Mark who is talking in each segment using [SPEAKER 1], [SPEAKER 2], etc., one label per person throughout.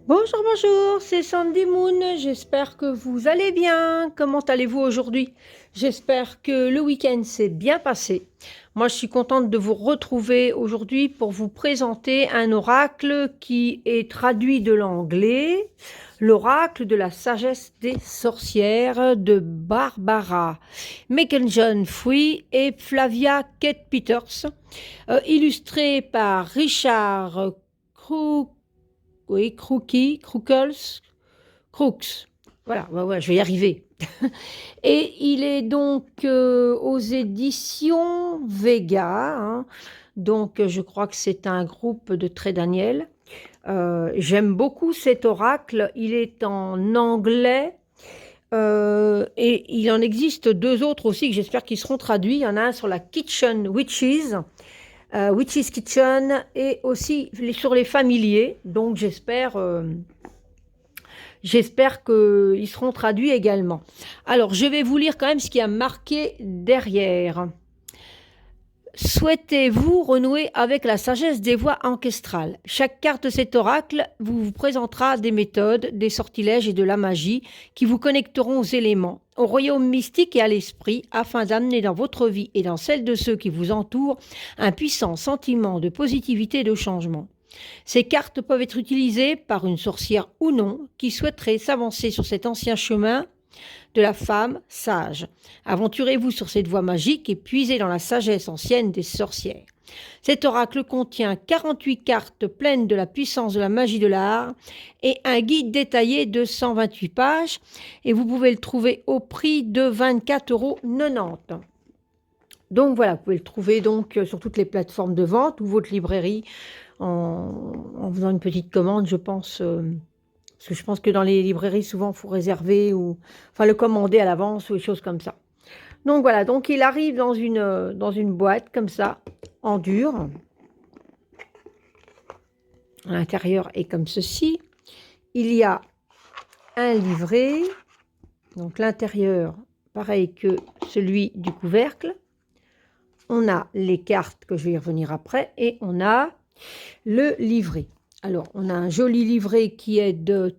[SPEAKER 1] Bonjour, bonjour, c'est Sandy Moon, j'espère que vous allez bien. Comment allez-vous aujourd'hui? J'espère que le week-end s'est bien passé. Moi, je suis contente de vous retrouver aujourd'hui pour vous présenter un oracle qui est traduit de l'anglais, l'oracle de la sagesse des sorcières de Barbara Mackenjon Free et Flavia Kate Peters, illustré par Richard Crook. Oui, Crooks. Voilà, ouais, ouais, je vais y arriver. Et il est donc aux éditions Vega, hein. Donc, je crois que c'est un groupe de Très Daniel. J'aime beaucoup cet oracle. Il est en anglais. Et il en existe deux autres aussi que j'espère qu'ils seront traduits. Il y en a un sur la Kitchen Witches, Witch's Kitchen, et aussi sur les familiers. Donc j'espère qu'ils seront traduits également. Alors, je vais vous lire quand même ce qui a marqué derrière. Souhaitez-vous renouer avec la sagesse des voix ancestrales? Chaque carte de cet oracle vous présentera des méthodes, des sortilèges et de la magie qui vous connecteront aux éléments, au royaume mystique et à l'esprit, afin d'amener dans votre vie et dans celle de ceux qui vous entourent un puissant sentiment de positivité et de changement. Ces cartes peuvent être utilisées par une sorcière ou non qui souhaiterait s'avancer sur cet ancien chemin de la femme sage. Aventurez-vous sur cette voie magique et puisez dans la sagesse ancienne des sorcières. Cet oracle contient 48 cartes pleines de la puissance de la magie de l'art et un guide détaillé de 128 pages, et vous pouvez le trouver au prix de 24,90 €. Donc voilà, vous pouvez le trouver donc sur toutes les plateformes de vente ou votre librairie en faisant une petite commande, je pense. Parce que je pense que dans les librairies, souvent, il faut réserver ou enfin le commander à l'avance ou des choses comme ça. Donc voilà, donc il arrive dans une boîte comme ça, en dur. À l'intérieur est comme ceci. Il y a un livret. Donc l'intérieur, pareil que celui du couvercle. On a les cartes que je vais y revenir après et on a le livret. Alors, on a un joli livret qui est de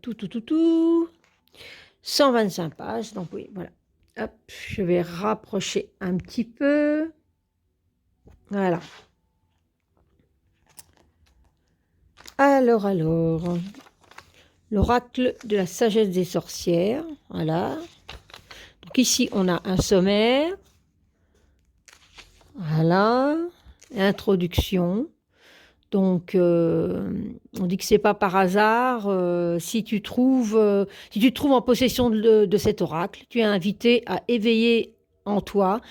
[SPEAKER 1] 125 pages. Donc oui, voilà. Hop, je vais rapprocher un petit peu. Voilà. Alors, l'oracle de la sagesse des sorcières. Voilà. Donc ici, on a un sommaire. Voilà. Introduction. Donc, on dit que c'est pas par hasard. Si tu te trouves en possession de cet oracle, tu es invité à éveiller en toi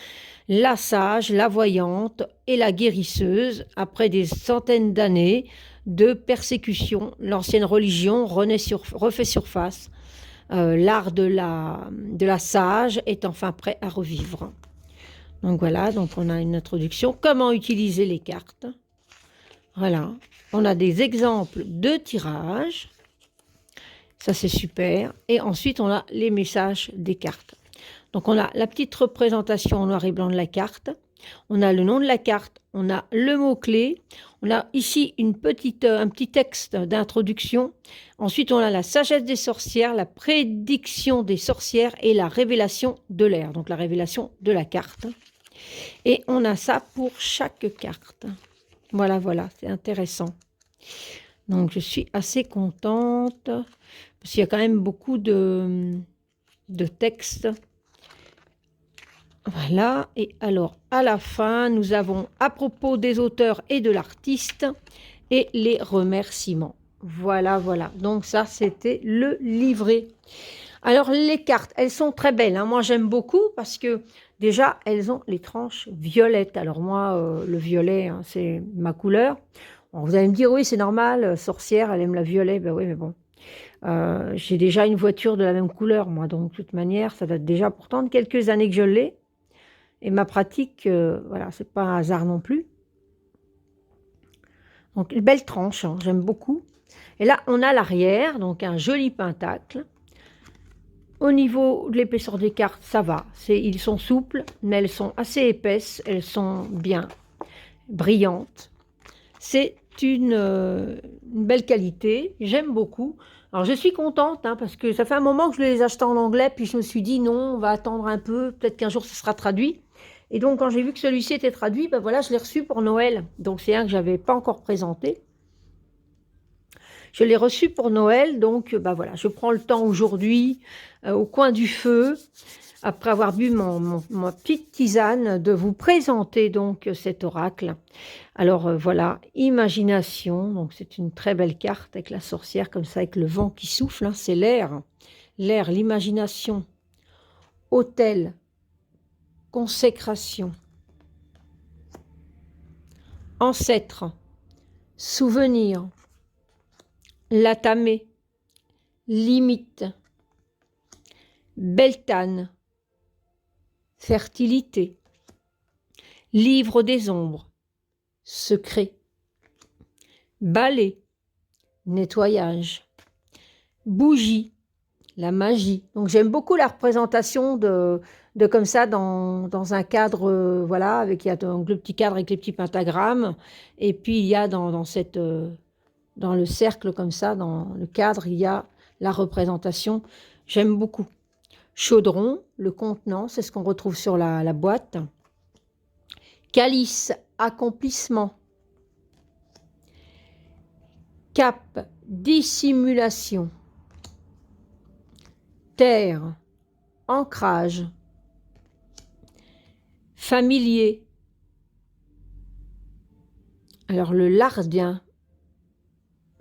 [SPEAKER 1] la sage, la voyante et la guérisseuse. Après des centaines d'années de persécution, l'ancienne religion refait surface. L'art de la sage est enfin prêt à revivre. Donc voilà, donc on a une introduction. Comment utiliser les cartes? Voilà, on a des exemples de tirage. Ça, c'est super. Et ensuite, on a les messages des cartes. Donc, on a la petite représentation en noir et blanc de la carte. On a le nom de la carte. On a le mot-clé. On a ici un petit texte d'introduction. Ensuite, on a la sagesse des sorcières, la prédiction des sorcières et la révélation de l'air. Donc, la révélation de la carte. Et on a ça pour chaque carte. Voilà, voilà, c'est intéressant. Donc, je suis assez contente parce qu'il y a quand même beaucoup de textes. Voilà, et alors, à la fin, nous avons à propos des auteurs et de l'artiste et les remerciements. Voilà, voilà. Donc, ça, c'était le livret. Alors, les cartes, elles sont très belles, hein. Moi, j'aime beaucoup parce que déjà, elles ont les tranches violettes. Alors moi, le violet, hein, c'est ma couleur. Bon, vous allez me dire, oui, c'est normal, sorcière, elle aime la violet. Ben oui, mais bon. J'ai déjà une voiture de la même couleur, moi. Donc, de toute manière, ça date déjà pourtant de quelques années que je l'ai. Et ma pratique, voilà, c'est pas un hasard non plus. Donc, une belle tranche, hein, j'aime beaucoup. Et là, on a l'arrière, donc un joli pentacle. Au niveau de l'épaisseur des cartes, ça va. Ils sont souples, mais elles sont assez épaisses. Elles sont bien brillantes. C'est une belle qualité, j'aime beaucoup. Alors je suis contente hein, parce que ça fait un moment que je les achète en anglais, puis je me suis dit non, on va attendre un peu, peut-être qu'un jour ça sera traduit. Et donc quand j'ai vu que celui-ci était traduit, ben voilà, je l'ai reçu pour Noël. Donc c'est un que j'avais pas encore présenté. Je l'ai reçu pour Noël, donc ben voilà, je prends le temps aujourd'hui, au coin du feu, après avoir bu ma petite tisane, de vous présenter donc cet oracle. Alors voilà, imagination, donc c'est une très belle carte avec la sorcière comme ça, avec le vent qui souffle, hein, c'est l'air, l'imagination, autel, consécration, ancêtre, souvenir, latamé, limite, beltane, fertilité, livre des ombres, secret, balai, nettoyage, bougie, la magie. Donc j'aime beaucoup la représentation de comme ça dans un cadre, voilà, avec il y a donc le petit cadre avec les petits pentagrammes, et puis il y a dans le cercle comme ça, dans le cadre, il y a la représentation. J'aime beaucoup. Chaudron, le contenant, c'est ce qu'on retrouve sur la boîte. Calice, accomplissement. Cap, dissimulation. Terre, ancrage. Familier. Alors le lardien.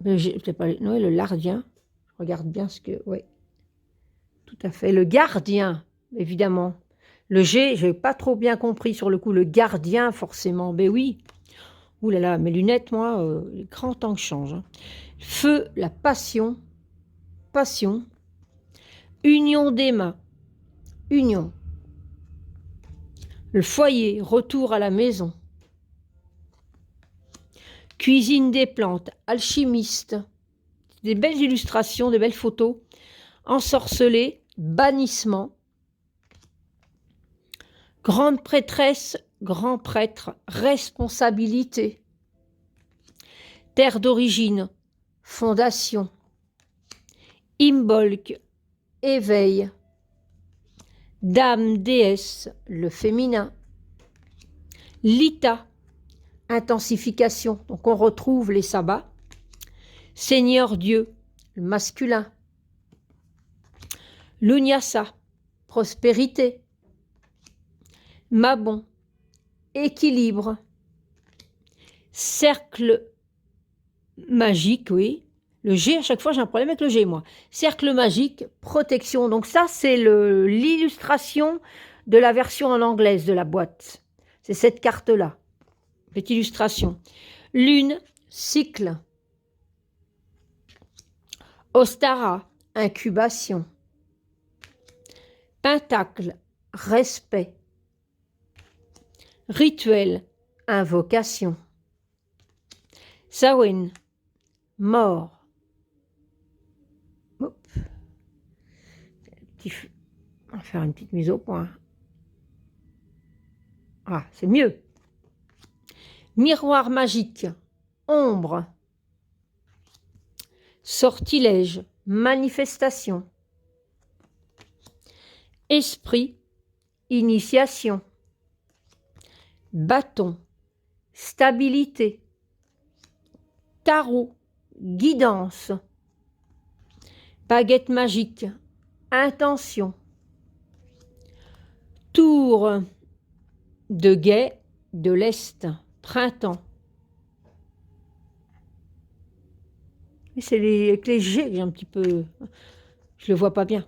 [SPEAKER 1] Non, le lardien. Je regarde bien ce que... Oui, tout à fait. Le gardien, évidemment. Le G, je n'ai pas trop bien compris sur le coup. Le gardien, forcément. Ben oui. Ouh là là, mes lunettes, moi, il est grand temps que je change. Hein. Feu, la passion. Passion. Union des mains. Union. Le foyer, retour à la maison. Cuisine des plantes, alchimiste. Des belles illustrations, des belles photos. Ensorcelé, bannissement. Grande prêtresse, grand prêtre, responsabilité. Terre d'origine, fondation. Imbolc, éveil. Dame, déesse, le féminin. Lita, intensification. Donc on retrouve les sabbats. Seigneur Dieu, le masculin. Lunyasa, prospérité. Mabon, équilibre. Cercle magique, oui. Le G, à chaque fois, j'ai un problème avec le G, moi. Cercle magique, protection. Donc ça, c'est l'illustration de la version en anglaise de la boîte. C'est cette carte-là. Petite illustration. Lune, cycle. Ostara, incubation. Pentacle, respect. Rituel, invocation. Samhain, mort. Hop. On va faire une petite mise au point. Ah, c'est mieux. Miroir magique, ombre. Sortilège, manifestation. Esprit, initiation. Bâton, stabilité. Tarot, guidance. Baguette magique, intention. Tour de guet de l'Est, printemps. C'est avec les G que j'ai un petit peu... Je ne le vois pas bien.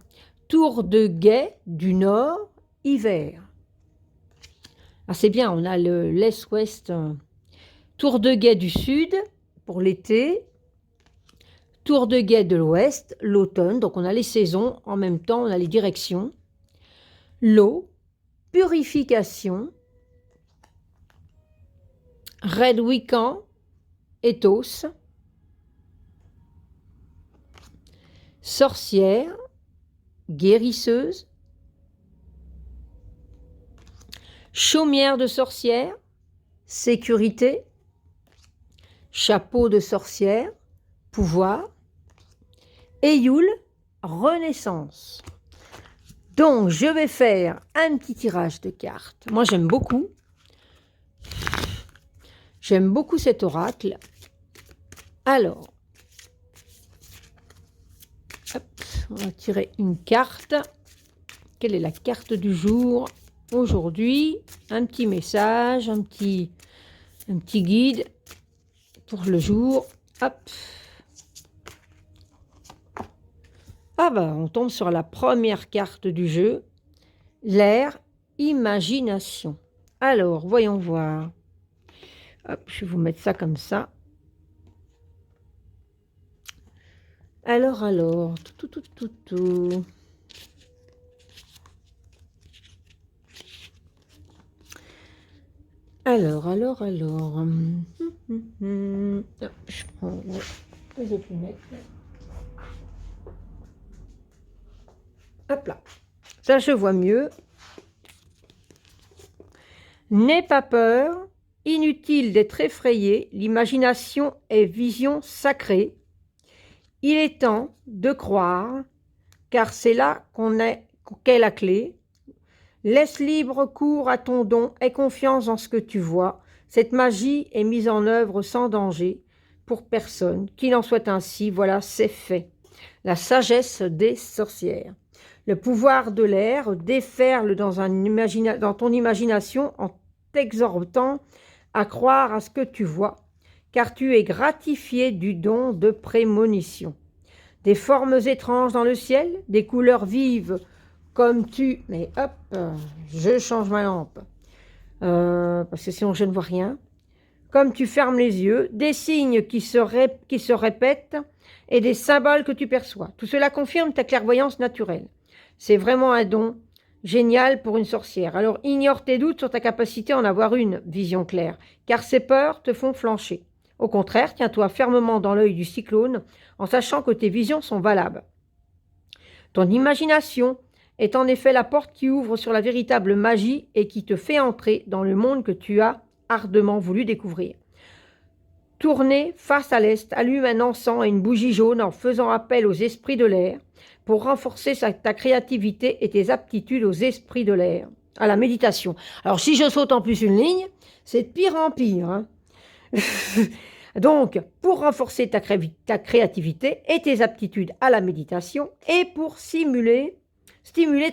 [SPEAKER 1] Tour de guet du Nord, hiver. Ah, c'est bien, on a l'Est-Ouest. Tour de guet du Sud, pour l'été. Tour de guet de l'Ouest, l'automne. Donc on a les saisons, en même temps on a les directions. L'eau, purification. Red Weekend, ethos. Sorcière, guérisseuse. Chaumière de sorcière, sécurité. chapeau de sorcière, pouvoir, Eyoul, renaissance. Donc, je vais faire un petit tirage de cartes. Moi, j'aime beaucoup. J'aime beaucoup cet oracle. Alors, hop, on va tirer une carte. Quelle est la carte du jour aujourd'hui? Un petit message, un petit guide pour le jour. Hop. Ah bah, on tombe sur la première carte du jeu, l'air imagination. Alors, voyons voir. Hop, je vais vous mettre ça comme ça. Alors, tout. Alors. Je prends les autres lunettes. Hop là. Ça, je vois mieux. N'aie pas peur. Inutile d'être effrayé. L'imagination est vision sacrée. Il est temps de croire, car c'est là qu'est la clé. Laisse libre cours à ton don, aie confiance en ce que tu vois. Cette magie est mise en œuvre sans danger pour personne. Qu'il en soit ainsi, voilà, c'est fait. La sagesse des sorcières. Le pouvoir de l'air déferle dans ton imagination en t'exhortant à croire à ce que tu vois, car tu es gratifié du don de prémonition. Des formes étranges dans le ciel, des couleurs vives, comme tu... Mais hop, je change ma lampe, parce que sinon je ne vois rien. Comme tu fermes les yeux, des signes qui se répètent et des symboles que tu perçois. Tout cela confirme ta clairvoyance naturelle. C'est vraiment un don génial pour une sorcière. Alors ignore tes doutes sur ta capacité à en avoir une vision claire, car ces peurs te font flancher. Au contraire, tiens-toi fermement dans l'œil du cyclone en sachant que tes visions sont valables. Ton imagination est en effet la porte qui ouvre sur la véritable magie et qui te fait entrer dans le monde que tu as ardemment voulu découvrir. Tournez face à l'est, allume un encens et une bougie jaune en faisant appel aux esprits de l'air pour renforcer ta créativité et tes aptitudes aux esprits de l'air, à la méditation. Alors si je saute en plus une ligne, c'est de pire en pire, hein. Donc, pour renforcer ta créativité et tes aptitudes à la méditation et pour stimuler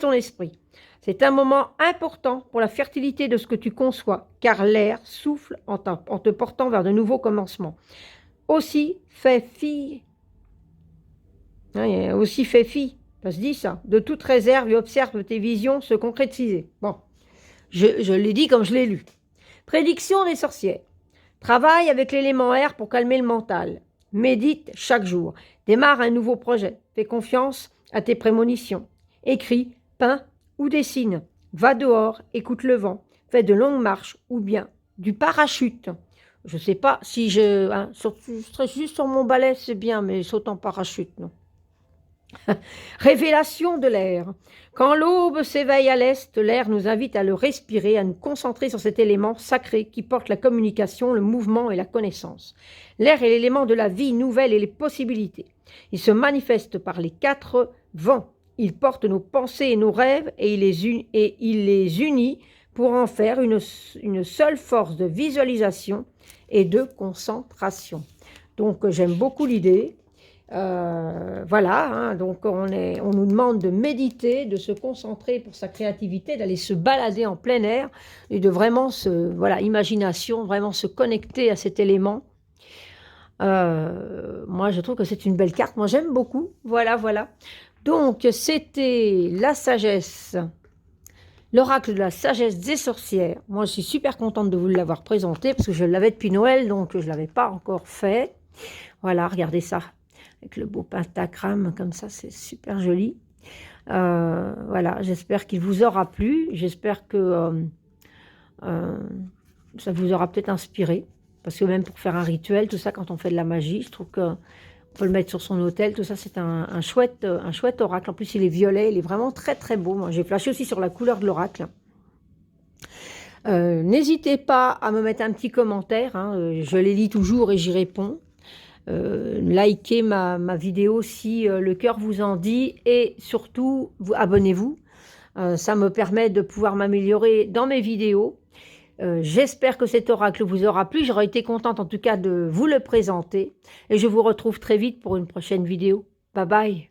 [SPEAKER 1] ton esprit. C'est un moment important pour la fertilité de ce que tu conçois, car l'air souffle en te portant vers de nouveaux commencements. Aussi fais fi, ça se dit ça, de toute réserve et observe tes visions se concrétiser. Bon, je l'ai dit comme je l'ai lu. Prédiction des sorcières. Travaille avec l'élément air pour calmer le mental. Médite chaque jour. Démarre un nouveau projet. Fais confiance à tes prémonitions. Écris, peins ou dessine. Va dehors, écoute le vent. Fais de longues marches ou bien du parachute. Je ne sais pas si je serais juste sur mon balai, c'est bien, mais saute en parachute, non. Révélation de l'air. Quand l'aube s'éveille à l'est, l'air nous invite à le respirer, à nous concentrer sur cet élément sacré qui porte la communication, le mouvement et la connaissance. L'air est l'élément de la vie nouvelle et les possibilités. Il se manifeste par les 4 vents. Il porte nos pensées et nos rêves et il les unit pour en faire une seule force de visualisation et de concentration. Donc j'aime beaucoup l'idée. Voilà, hein, donc on nous demande de méditer, de se concentrer pour sa créativité, d'aller se balader en plein air et de vraiment imagination, vraiment se connecter à cet élément. Moi, je trouve que c'est une belle carte. Moi, j'aime beaucoup. Voilà. Donc, c'était la sagesse, l'oracle de la sagesse des sorcières. Moi, je suis super contente de vous l'avoir présenté parce que je l'avais depuis Noël, donc je ne l'avais pas encore fait. Voilà, regardez ça. Avec le beau pentagramme comme ça, c'est super joli. Voilà, j'espère qu'il vous aura plu. J'espère que ça vous aura peut-être inspiré. Parce que même pour faire un rituel, tout ça, quand on fait de la magie, je trouve qu'on peut le mettre sur son autel. Tout ça, c'est un chouette oracle. En plus, il est violet, il est vraiment très très beau. Moi, j'ai flashé aussi sur la couleur de l'oracle. N'hésitez pas à me mettre un petit commentaire, hein, je les lis toujours et j'y réponds. Likez ma vidéo si le cœur vous en dit et surtout abonnez-vous. Ça me permet de pouvoir m'améliorer dans mes vidéos. J'espère que cet oracle vous aura plu. J'aurais été contente en tout cas de vous le présenter et je vous retrouve très vite pour une prochaine vidéo. Bye bye.